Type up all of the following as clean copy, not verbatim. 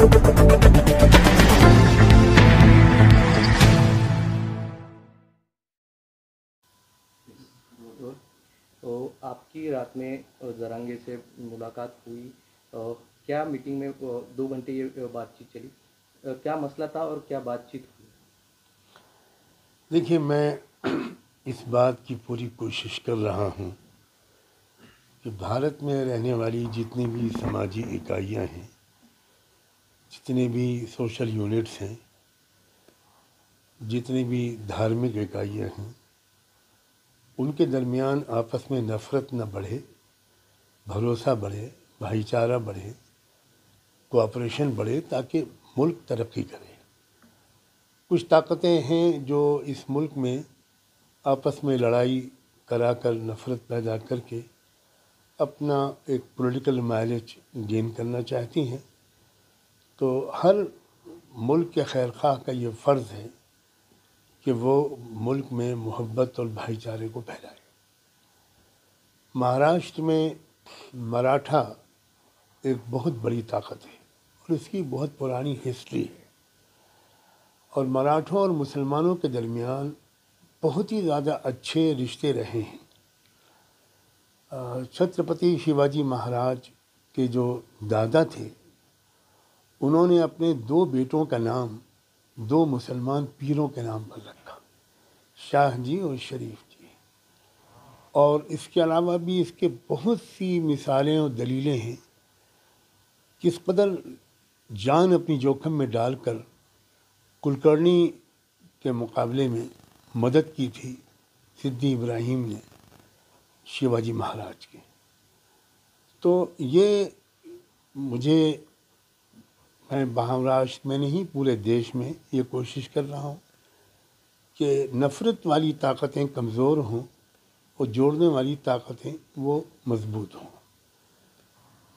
تو آپ کی رات میں زرانگے سے ملاقات ہوئی، کیا میٹنگ میں 2 گھنٹے یہ بات چیت چلی، کیا مسئلہ تھا اور کیا بات چیت ہوئی؟ دیکھیے، میں اس بات کی پوری کوشش کر رہا ہوں کہ بھارت میں رہنے والی جتنی بھی سماجی اکائیاں ہیں، جتنے بھی سوشل یونٹس ہیں، جتنی بھی دھارمک اکائیاں ہیں، ان کے درمیان آپس میں نفرت نہ بڑھے، بھروسہ بڑھے، بھائی چارہ بڑھے، کوآپریشن بڑھے، تاکہ ملک ترقی کرے۔ کچھ طاقتیں ہیں جو اس ملک میں آپس میں لڑائی کرا کر، نفرت پیدا کر کے اپنا ایک پولیٹیکل مائلیج گین کرنا چاہتی ہیں۔ تو ہر ملک کے خیر خواہ کا یہ فرض ہے کہ وہ ملک میں محبت اور بھائی چارے کو پھیلائے۔ مہاراشٹر میں مراٹھا ایک بہت بڑی طاقت ہے اور اس کی بہت پرانی ہسٹری ہے، اور مراٹھوں اور مسلمانوں کے درمیان بہت ہی زیادہ اچھے رشتے رہے ہیں۔ چھترپتی شیواجی مہاراج کے جو دادا تھے، انہوں نے اپنے 2 بیٹوں کا نام 2 مسلمان پیروں کے نام پر رکھا، شاہ جی اور شریف جی۔ اور اس کے علاوہ بھی اس کے بہت سی مثالیں اور دلیلیں ہیں، کس قدر جان اپنی جوکھم میں ڈال کر کلکرنی کے مقابلے میں مدد کی تھی سدھی ابراہیم نے شیواجی مہاراج کے۔ تو یہ میں مہاراشٹر میں نہیں، پورے دیش میں یہ کوشش کر رہا ہوں کہ نفرت والی طاقتیں کمزور ہوں اور جوڑنے والی طاقتیں وہ مضبوط ہوں۔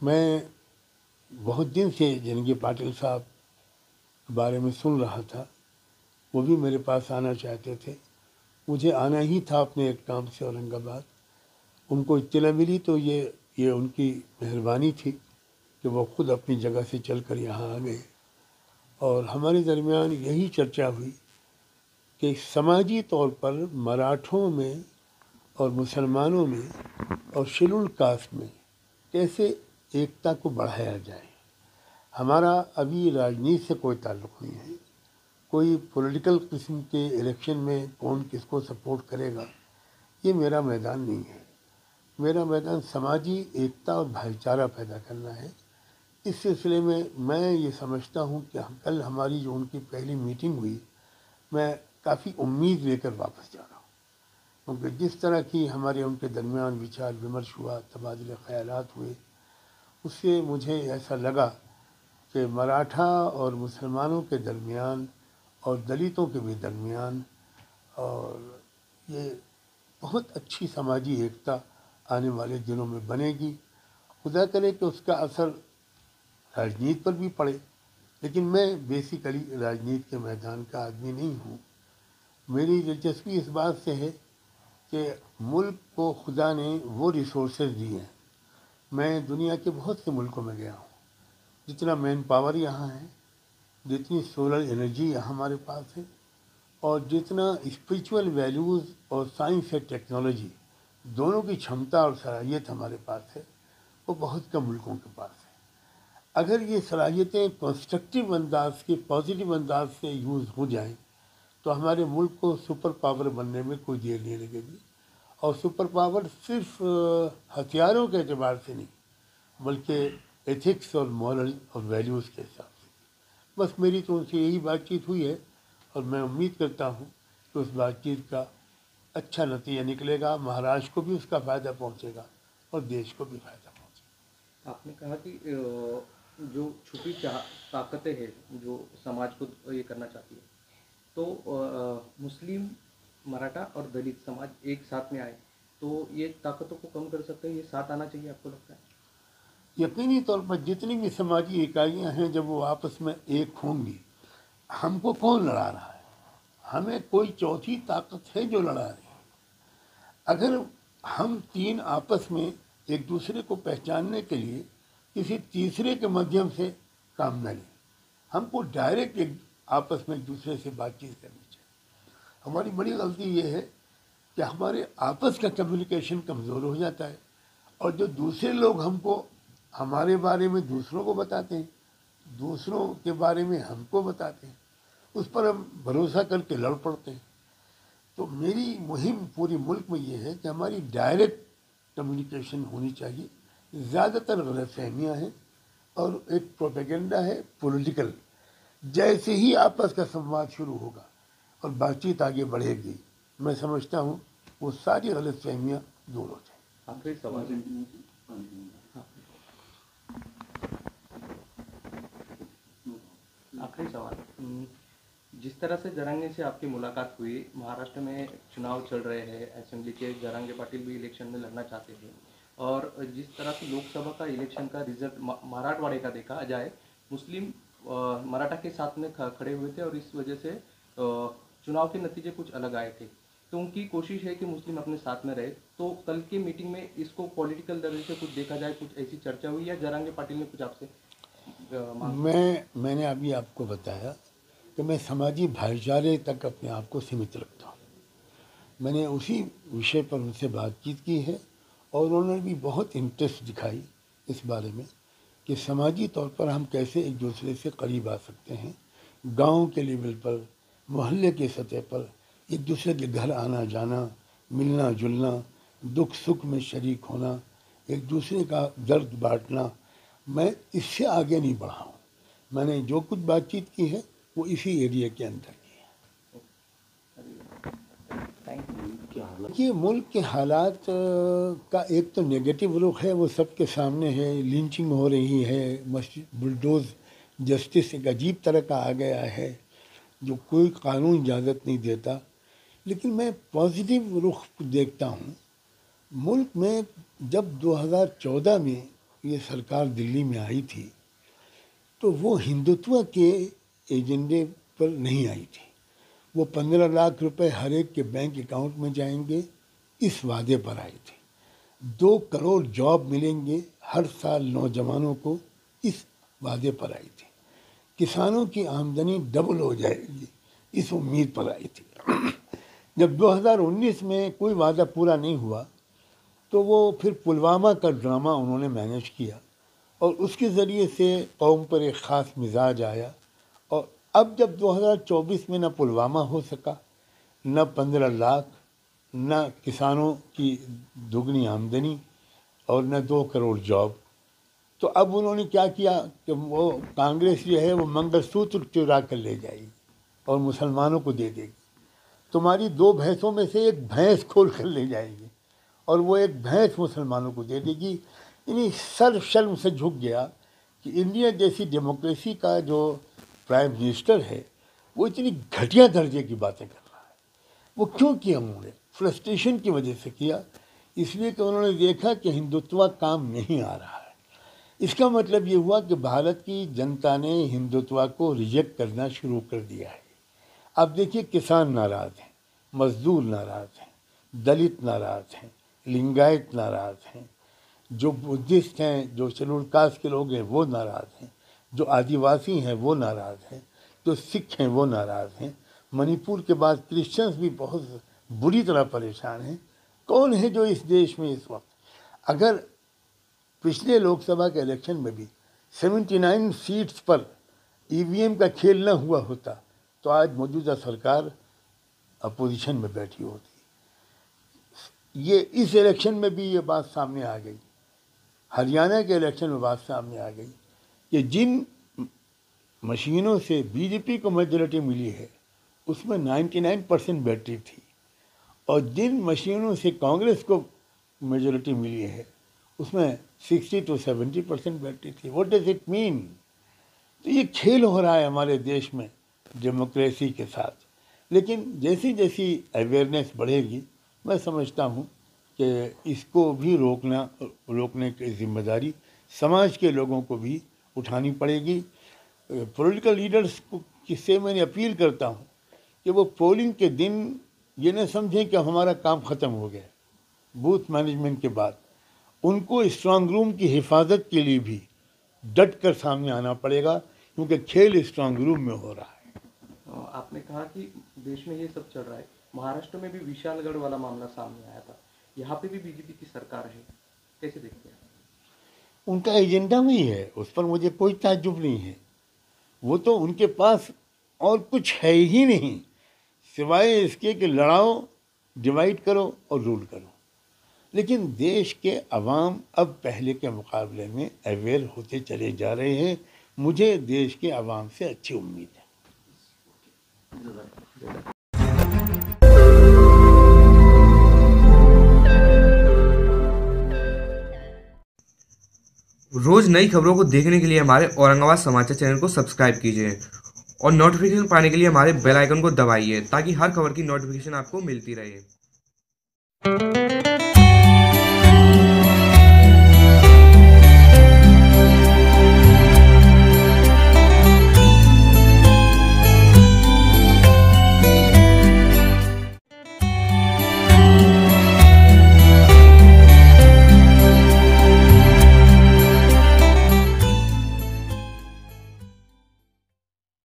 میں بہت دن سے جنگی پاٹل صاحب کے بارے میں سن رہا تھا، وہ بھی میرے پاس آنا چاہتے تھے، مجھے آنا ہی تھا اپنے ایک کام سے اورنگ آباد۔ ان کو اطلاع ملی تو یہ ان کی مہربانی تھی کہ وہ خود اپنی جگہ سے چل کر یہاں آ گئے، اور ہمارے درمیان یہی چرچا ہوئی کہ سماجی طور پر مراٹھوں میں اور مسلمانوں میں اور شیڈول کاسٹ میں کیسے ایکتا کو بڑھایا جائے۔ ہمارا ابھی راجنیتی سے کوئی تعلق نہیں ہے، کوئی پولیٹیکل قسم کے الیکشن میں کون کس کو سپورٹ کرے گا، یہ میرا میدان نہیں ہے۔ میرا میدان سماجی ایکتا اور بھائی چارہ پیدا کرنا ہے۔ اس سلسلے میں یہ سمجھتا ہوں کہ کل ہماری جو ان کی پہلی میٹنگ ہوئی، میں کافی امید لے کر واپس جا رہا ہوں، کیونکہ جس طرح کی ہمارے ان کے درمیان وچار ومرش ہوا، تبادلہ خیالات ہوئے، اس سے مجھے ایسا لگا کہ مراٹھا اور مسلمانوں کے درمیان اور دلتوں کے بھی درمیان اور یہ بہت اچھی سماجی ایکتا آنے والے دنوں میں بنے گی۔ خدا کرے کہ اس کا اثر راجنیت پر بھی پڑے، لیکن میں بیسیکلی راجنیت کے میدان کا آدمی نہیں ہوں۔ میری دلچسپی اس بات سے ہے کہ ملک کو خدا نے وہ ریسورسز دی ہیں۔ میں دنیا کے بہت سے ملکوں میں گیا ہوں، جتنا مین پاور یہاں ہے، جتنی سولر انرجی یہاں ہمارے پاس ہے، اور جتنا اسپریچول ویلیوز اور سائنس اور ٹیکنالوجی دونوں کی چھمتا اور صلاحیت ہمارے پاس ہے، وہ بہت کم ملکوں کے پاس ہے۔ اگر یہ صلاحیتیں کنسٹرکٹیو انداز کے پازیٹیو انداز سے یوز ہو جائیں تو ہمارے ملک کو سپر پاور بننے میں کوئی دیر نہیں لگے گی، اور سپر پاور صرف ہتھیاروں کے اعتبار سے نہیں، بلکہ ایتھکس اور مورل اور ویلیوز کے حساب سے۔ بس میری تو ان سے یہی بات چیت ہوئی ہے، اور میں امید کرتا ہوں کہ اس بات چیت کا اچھا نتیجہ نکلے گا، مہاراشٹر کو بھی اس کا فائدہ پہنچے گا اور دیش کو بھی فائدہ پہنچے گا۔ آپ نے کہا کہ جو چھپی طاقتیں ہیں جو سماج کو یہ کرنا چاہتی ہے، تو مسلم، مراٹھا اور دلت سماج ایک ساتھ میں آئے تو یہ طاقتوں کو کم کر سکتے ہیں، یہ ساتھ آنا چاہیے، آپ کو لگتا ہے؟ یقینی طور پر جتنی بھی سماجی اکائیاں ہیں، جب وہ آپس میں ایک ہوں گی، ہم کو کون لڑا رہا ہے؟ ہمیں کوئی چوتھی طاقت ہے جو لڑا رہی ہے۔ اگر ہم 3 آپس میں ایک دوسرے کو پہچاننے کے لیے کسی تیسرے کے مدھیم سے کام نہ لیں، ہم کو ڈائریکٹ آپس میں ایک دوسرے سے بات چیت کرنی چاہیے. ہماری بڑی غلطی یہ ہے کہ ہمارے آپس کا کمیونیکیشن کمزور ہو جاتا ہے، اور جو دوسرے لوگ ہم کو ہمارے بارے میں دوسروں کو بتاتے ہیں، دوسروں کے بارے میں ہم کو بتاتے ہیں، اس پر ہم بھروسہ کر کے لڑ پڑتے ہیں. تو میری مہم پورے ملک میں یہ ہے کہ ہماری ڈائریکٹ کمیونیکیشن ہونی چاہیے. زیادہ تر غلط فہمیاں ہیں اور ایک پروپیگنڈا ہے پولیٹیکل. جیسے ہی آپس کا سنواد شروع ہوگا اور بات چیت آگے بڑھے گی، میں سمجھتا ہوں وہ ساری غلط فہمیاں دور ہو جائیں. آخری سوال. آخری سوال. جس طرح سے جرنگے سے آپ کی ملاقات ہوئی، مہاراشٹر میں چناؤ چل رہے ہیں اسمبلی کے، جرنگے پاٹل بھی الیکشن میں لڑنا چاہتے ہیں، اور جس طرح سے لوک سبھا کا الیکشن کا رزلٹ مراٹھواڑے کا دیکھا جائے، مسلم مراٹھا کے ساتھ میں کھڑے ہوئے تھے، اور اس وجہ سے چناؤ کے نتیجے کچھ الگ آئے تھے. تو ان کی کوشش ہے کہ مسلم اپنے ساتھ میں رہے. تو کل کی میٹنگ میں اس کو پولیٹیکل درجے سے کچھ دیکھا جائے، کچھ ایسی چرچا ہوئی، یا جرنگے پاٹل نے کچھ آپ سے میں نے ابھی آپ کو بتایا کہ میں سماجی بھائی چارے تک اپنے آپ کو سیمت رکھتا ہوں. میں نے اسی وشے پر ان سے بات چیت کی ہے، اور انہوں نے بھی بہت انٹرسٹ دکھائی اس بارے میں کہ سماجی طور پر ہم کیسے ایک دوسرے سے قریب آ سکتے ہیں. گاؤں کے لیول پر، محلے کے سطح پر ایک دوسرے کے گھر آنا جانا، ملنا جلنا، دکھ سکھ میں شریک ہونا، ایک دوسرے کا درد بانٹنا. میں اس سے آگے نہیں بڑھا ہوں. میں نے جو کچھ بات چیت کی ہے وہ اسی ایریا کے اندر کی ہے. یہ ملک کے حالات کا ایک تو نیگیٹو رخ ہے، وہ سب کے سامنے ہے. لنچنگ ہو رہی ہے، بلڈوز جسٹس ایک عجیب طرح کا آ گیا ہے جو کوئی قانون اجازت نہیں دیتا. لیکن میں پازیٹیو رخ دیکھتا ہوں. ملک میں جب 2014 میں یہ سرکار دلی میں آئی تھی تو وہ ہندوتوا کے ایجنڈے پر نہیں آئی تھی. وہ 15 لاکھ روپے ہر ایک کے بینک اکاؤنٹ میں جائیں گے، اس وعدے پر آئی تھی. 2 کروڑ جاب ملیں گے ہر سال نوجوانوں کو، اس وعدے پر آئی تھی. کسانوں کی آمدنی ڈبل ہو جائے گی، اس امید پر آئی تھی. جب 2019 میں کوئی وعدہ پورا نہیں ہوا تو وہ پھر پلوامہ کا ڈرامہ انہوں نے مینیج کیا، اور اس کے ذریعے سے قوم پر ایک خاص مزاج آیا. اور اب جب 2024 میں نہ پلوامہ ہو سکا، نہ 15 لاکھ، نہ کسانوں کی دگنی آمدنی، اور نہ 2 کروڑ جاب، تو اب انہوں نے کیا کیا کہ وہ کانگریس جو ہے وہ منگل سوتر چرا کر لے جائے گی اور مسلمانوں کو دے دے گی. تمہاری 2 بھینسوں میں سے ایک بھینس کھول کر لے جائے گی، اور وہ ایک بھینس مسلمانوں کو دے دے گی. یعنی سر شرم سے جھک گیا کہ انڈیا جیسی ڈیموکریسی کا جو پرائم منسٹر ہے وہ اتنی گھٹیا درجے کی باتیں کر رہا ہے. وہ کیوں کیا؟ انہوں نے فرسٹریشن کی وجہ سے کیا، اس لیے کہ انہوں نے دیکھا کہ ہندوتوا کام نہیں آ رہا ہے. اس کا مطلب یہ ہوا کہ بھارت کی جنتا نے ہندوتوا کو ریجیکٹ کرنا شروع کر دیا ہے. اب دیکھیے، کسان ناراض ہیں، مزدور ناراض ہیں، دلت ناراض ہیں، لنگایت ناراض ہیں، جو بدھسٹ ہیں، جو شیڈول کاسٹ کے لوگ ہیں وہ ناراض ہیں، جو آدیواسی ہیں وہ ناراض ہیں، جو سکھ ہیں وہ ناراض ہیں. منی پور کے بعد کرسچنز بھی بہت بری طرح پریشان ہیں. کون ہے جو اس دیش میں اس وقت، اگر پچھلے لوک سبھا کے الیکشن میں بھی 79 سیٹس پر ای وی ایم کا کھیل نہ ہوا ہوتا تو آج موجودہ سرکار اپوزیشن میں بیٹھی ہوتی. یہ اس الیکشن میں بھی یہ بات سامنے آ گئی، ہریانہ کے الیکشن میں بات سامنے آ گئی کہ جن مشینوں سے بی جے پی کو میجورٹی ملی ہے اس میں 99% بیٹری تھی، اور جن مشینوں سے کانگریس کو میجورٹی ملی ہے اس میں 60 to 70% بیٹری تھی. What does it mean? تو یہ کھیل ہو رہا ہے ہمارے دیش میں ڈیموکریسی کے ساتھ. لیکن جیسی جیسی اویئرنیس بڑھے گی، میں سمجھتا ہوں کہ اس کو بھی روکنے کی ذمہ داری سماج کے لوگوں کو بھی اٹھانی پڑے گی. پولیٹیکل لیڈرز سے میں نے اپیل کرتا ہوں کہ وہ پولنگ کے دن یہ نہ سمجھیں کہ ہمارا کام ختم ہو گیا. بوتھ مینجمنٹ کے بعد ان کو اسٹرانگ روم کی حفاظت کے لیے بھی ڈٹ کر سامنے آنا پڑے گا. کیونکہ کھیل اسٹرانگ روم میں ہو رہا ہے۔ آپ نے کہا کہ دیش میں یہ سب چل رہا ہے، مہاراشٹر میں بھی وشال گڑھ والا معاملہ سامنے آیا تھا، یہاں پہ بھی بی جے پی کی سرکار ہے، کیسے دیکھتے ہیں؟ ان کا ایجنڈا وہی ہے، اس پر مجھے کوئی تعجب نہیں ہے۔ وہ تو ان کے پاس اور کچھ ہے ہی نہیں سوائے اس کے کہ لڑاؤ، ڈیوائڈ کرو اور رول کرو۔ لیکن دیش کے عوام اب پہلے کے مقابلے میں اویئر ہوتے چلے جا رہے ہیں۔ مجھے دیش کے عوام سے اچھی امید ہے۔ روز نئی خبروں کو دیکھنے کے لیے ہمارے اورنگ آباد سماچار چینل کو سبسکرائب کیجیے اور نوٹیفیکیشن پانے کے لیے ہمارے بیل آئیکن کو دبائیے تاکہ ہر خبر کی نوٹیفیکیشن آپ کو ملتی رہے۔